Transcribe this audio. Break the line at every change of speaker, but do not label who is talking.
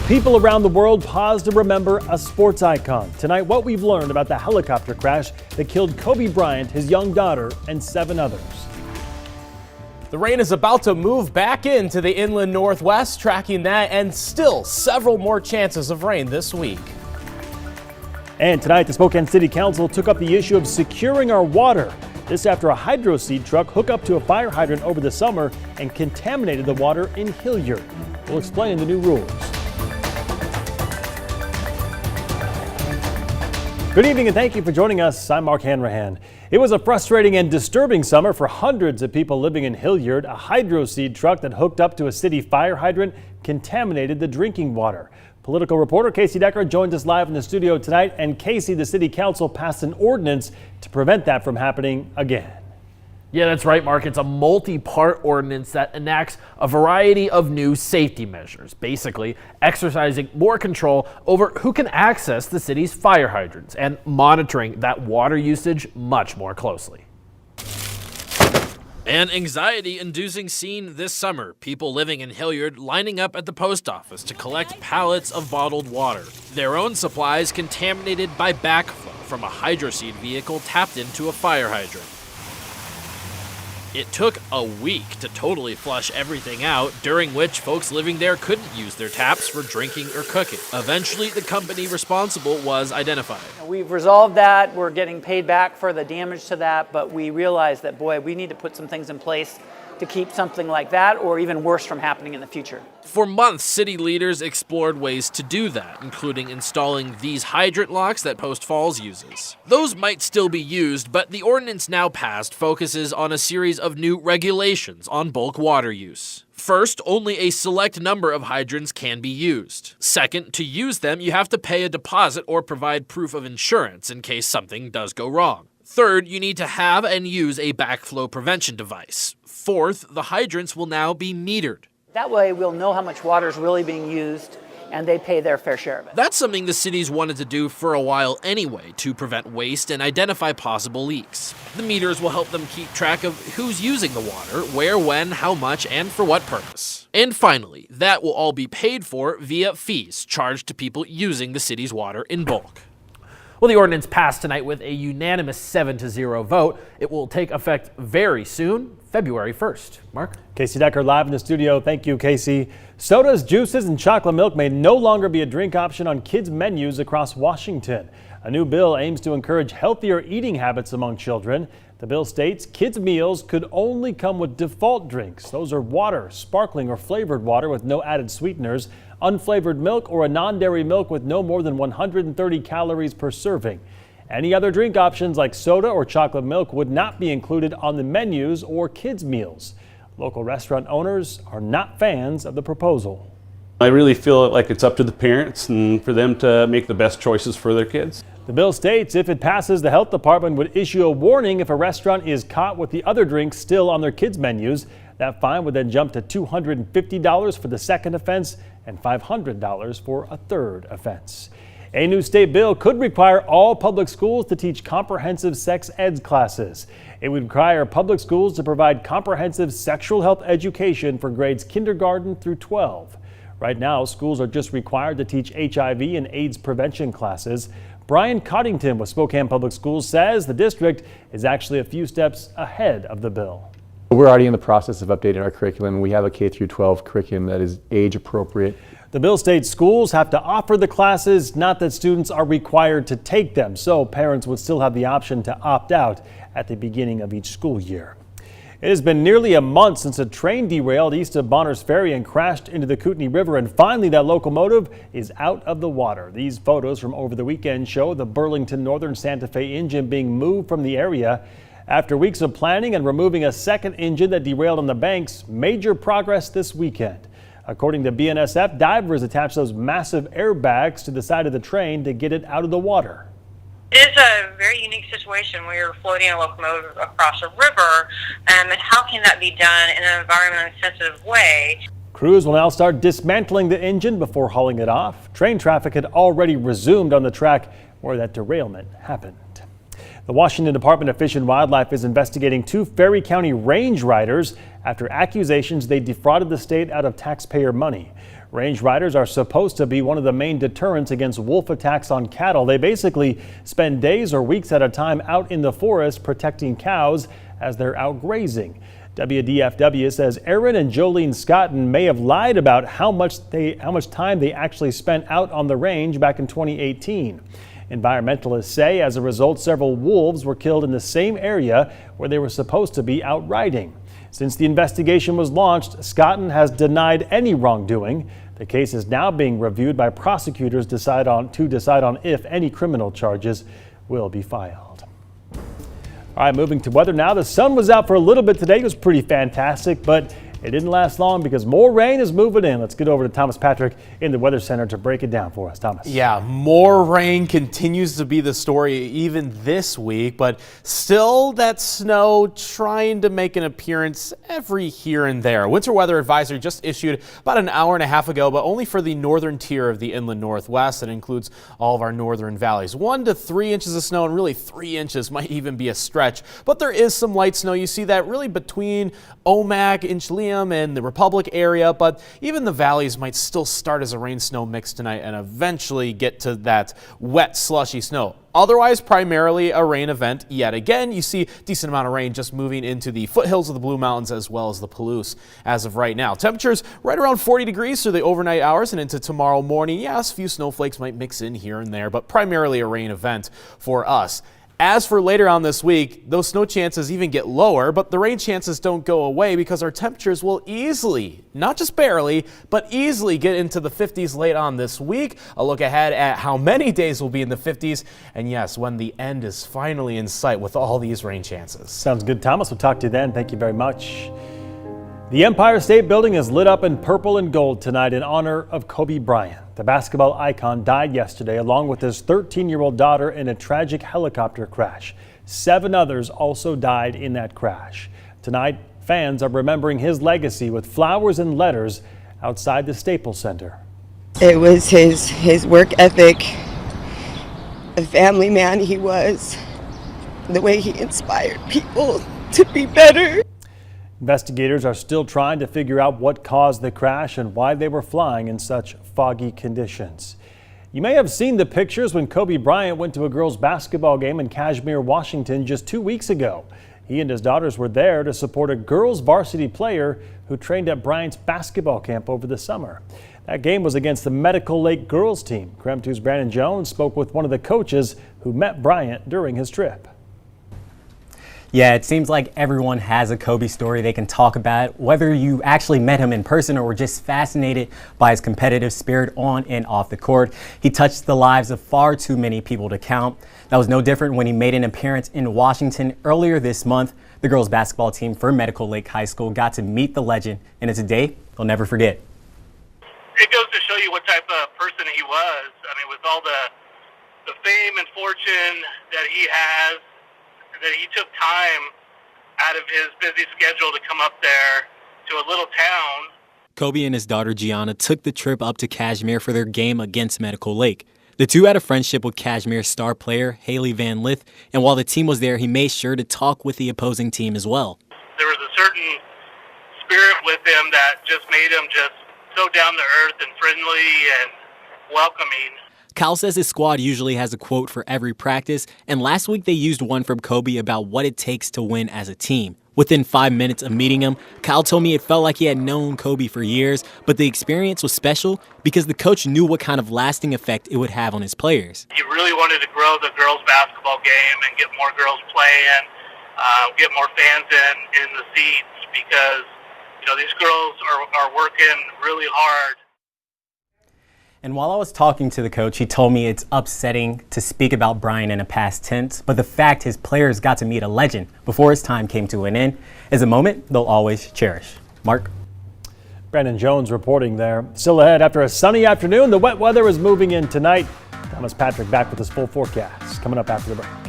People around the world pause to remember a sports icon. Tonight, what we've learned about the helicopter crash that killed Kobe Bryant, his young daughter, and 7 others.
The rain is about to move back into the inland northwest, tracking that, and still several more chances of rain this week.
And tonight, the Spokane City Council took up the issue of securing our water. This after a hydro seed truck hooked up to a fire hydrant over the summer and contaminated the water in Hilliard. We'll explain the new rules. Good evening and thank you for joining us. I'm Mark Hanrahan. It was a frustrating and disturbing summer for hundreds of people living in Hilliard. A hydro seed truck that hooked up to a city fire hydrant contaminated the drinking water. Political reporter Casey Decker joins us live in the studio tonight. And Casey, the city council passed an ordinance to prevent that from happening again.
Yeah, that's right, Mark. It's a multi-part ordinance that enacts a variety of new safety measures, basically exercising more control over who can access the city's fire hydrants and monitoring that water usage much more closely.
An anxiety-inducing scene this summer. People living in Hilliard lining up at the post office to collect pallets of bottled water. Their own supplies contaminated by backflow from a hydroseed vehicle tapped into a fire hydrant. It took a week to totally flush everything out, during which folks living there couldn't use their taps for drinking or cooking. Eventually, the company responsible was identified.
We've resolved that. We're getting paid back for the damage to that, but we realized that, boy, we need to put some things in place to keep something like that or even worse from happening in the future.
For months, city leaders explored ways to do that, including installing these hydrant locks that Post Falls uses. Those might still be used, but the ordinance now passed focuses on a series of new regulations on bulk water use. First, only a select number of hydrants can be used. Second, to use them, you have to pay a deposit or provide proof of insurance in case something does go wrong. Third, you need to have and use a backflow prevention device. Fourth, the hydrants will now be metered.
That way we'll know how much water is really being used and they pay their fair share of it.
That's something the cities wanted to do for a while anyway, to prevent waste and identify possible leaks. The meters will help them keep track of who's using the water, where, when, how much, and for what purpose. And finally, that will all be paid for via fees charged to people using the city's water in bulk.
Well, the ordinance passed tonight with a unanimous 7-0 vote. It will take effect very soon, February 1st. Mark?
Casey Decker live in the studio. Thank you, Casey. Sodas, juices, and chocolate milk may no longer be a drink option on kids' menus across Washington. A new bill aims to encourage healthier eating habits among children. The bill states kids' meals could only come with default drinks. Those are water, sparkling or flavored water with no added sweeteners, unflavored milk, or a non-dairy milk with no more than 130 calories per serving. Any other drink options like soda or chocolate milk would not be included on the menus or kids' meals. Local restaurant owners are not fans of the proposal.
I really feel like it's up to the parents and for them to make the best choices for their kids.
The bill states if it passes, the health department would issue a warning if a restaurant is caught with the other drinks still on their kids' menus. That fine would then jump to $250 for the second offense and $500 for a third offense. A new state bill could require all public schools to teach comprehensive sex ed classes. It would require public schools to provide comprehensive sexual health education for grades kindergarten through 12. Right now, schools are just required to teach HIV and AIDS prevention classes. Bryant Coddington with Spokane Public Schools says the district is actually a few steps ahead of the bill.
We're already in the process of updating our curriculum. We have a K-12 curriculum that is age appropriate.
The bill states schools have to offer the classes, not that students are required to take them, so parents would still have the option to opt out at the beginning of each school year. It has been nearly a month since a train derailed east of Bonners Ferry and crashed into the Kootenai River, and finally that locomotive is out of the water. These photos from over the weekend show the Burlington Northern Santa Fe engine being moved from the area. After weeks of planning and removing a second engine that derailed on the banks, major progress this weekend. According to BNSF, divers attached those massive airbags to the side of the train to get it out of the water.
It is a very unique situation where you're floating a locomotive across a river, and how can that be done in an environmentally sensitive way?
Crews will now start dismantling the engine before hauling it off. Train traffic had already resumed on the track where that derailment happened. The Washington Department of Fish and Wildlife is investigating 2 Ferry County range riders after accusations they defrauded the state out of taxpayer money. Range riders are supposed to be one of the main deterrents against wolf attacks on cattle. They basically spend days or weeks at a time out in the forest protecting cows as they're out grazing. WDFW says Aaron and Jolene Scotton may have lied about how much time they actually spent out on the range back in 2018. Environmentalists say as a result, several wolves were killed in the same area where they were supposed to be out riding. Since the investigation was launched, Scotton has denied any wrongdoing. The case is now being reviewed by prosecutors to decide on if any criminal charges will be filed. All right, moving to weather now. The sun was out for a little bit today. It was pretty fantastic, but it didn't last long because more rain is moving in. Let's get over to Thomas Patrick in the Weather Center to break it down for us. Thomas.
Yeah, more rain continues to be the story even this week, but still that snow trying to make an appearance every here and there. Winter weather advisory just issued about an hour and a half ago, but only for the northern tier of the inland Northwest. That includes all of our northern valleys. 1 to 3 inches of snow, and really 3 inches might even be a stretch. But there is some light snow. You see that really between Omak, Inchliam, and the Republic area, but even the valleys might still start as a rain-snow mix tonight and eventually get to that wet, slushy snow. Otherwise, primarily a rain event yet again. You see a decent amount of rain just moving into the foothills of the Blue Mountains as well as the Palouse as of right now. Temperatures right around 40 degrees through the overnight hours and into tomorrow morning. Yes, a few snowflakes might mix in here and there, but primarily a rain event for us. As for later on this week, those snow chances even get lower, but the rain chances don't go away because our temperatures will easily, not just barely, but easily get into the 50s late on this week. A look ahead at how many days will be in the 50s, and yes, when the end is finally in sight with all these rain chances.
Sounds good, Thomas. We'll talk to you then. Thank you very much. The Empire State Building is lit up in purple and gold tonight in honor of Kobe Bryant. The basketball icon died yesterday along with his 13-year-old daughter in a tragic helicopter crash. 7 others also died in that crash. Tonight, fans are remembering his legacy with flowers and letters outside the Staples Center.
It was his work ethic, the family man he was, the way he inspired people to be better.
Investigators are still trying to figure out what caused the crash and why they were flying in such foggy conditions. You may have seen the pictures when Kobe Bryant went to a girls' basketball game in Kashmir, Washington just 2 weeks ago. He and his daughters were there to support a girls' varsity player who trained at Bryant's basketball camp over the summer. That game was against the Medical Lake girls team. KREM 2's Brandon Jones spoke with one of the coaches who met Bryant during his trip.
Yeah, it seems like everyone has a Kobe story they can talk about, whether you actually met him in person or were just fascinated by his competitive spirit on and off the court. He touched the lives of far too many people to count. That was no different when he made an appearance in Washington earlier this month. The girls basketball team for Medical Lake High School got to meet the legend, and it's a day they'll never forget.
It goes to show you what type of person he was. I mean, with all the fame and fortune that he has, that he took time out of his busy schedule to come up there to a little town.
Kobe and his daughter Gianna took the trip up to Kashmir for their game against Medical Lake. The two had a friendship with Kashmir's star player, Haley Van Lith, and while the team was there, he made sure to talk with the opposing team as well.
There was a certain spirit with him that just made him just so down to earth and friendly and welcoming.
Kyle says his squad usually has a quote for every practice, and last week they used one from Kobe about what it takes to win as a team. Within 5 minutes of meeting him, Kyle told me it felt like he had known Kobe for years, but the experience was special because the coach knew what kind of lasting effect it would have on his players.
He really wanted to grow the girls' basketball game and get more girls playing, get more fans in the seats because, you know, these girls are working really hard.
And while I was talking to the coach, he told me it's upsetting to speak about Bryant in a past tense, but the fact his players got to meet a legend before his time came to an end is a moment they'll always cherish. Mark?
Brandon Jones reporting there. Still ahead, after a sunny afternoon, the wet weather is moving in tonight. Thomas Patrick back with his full forecast coming up after the break.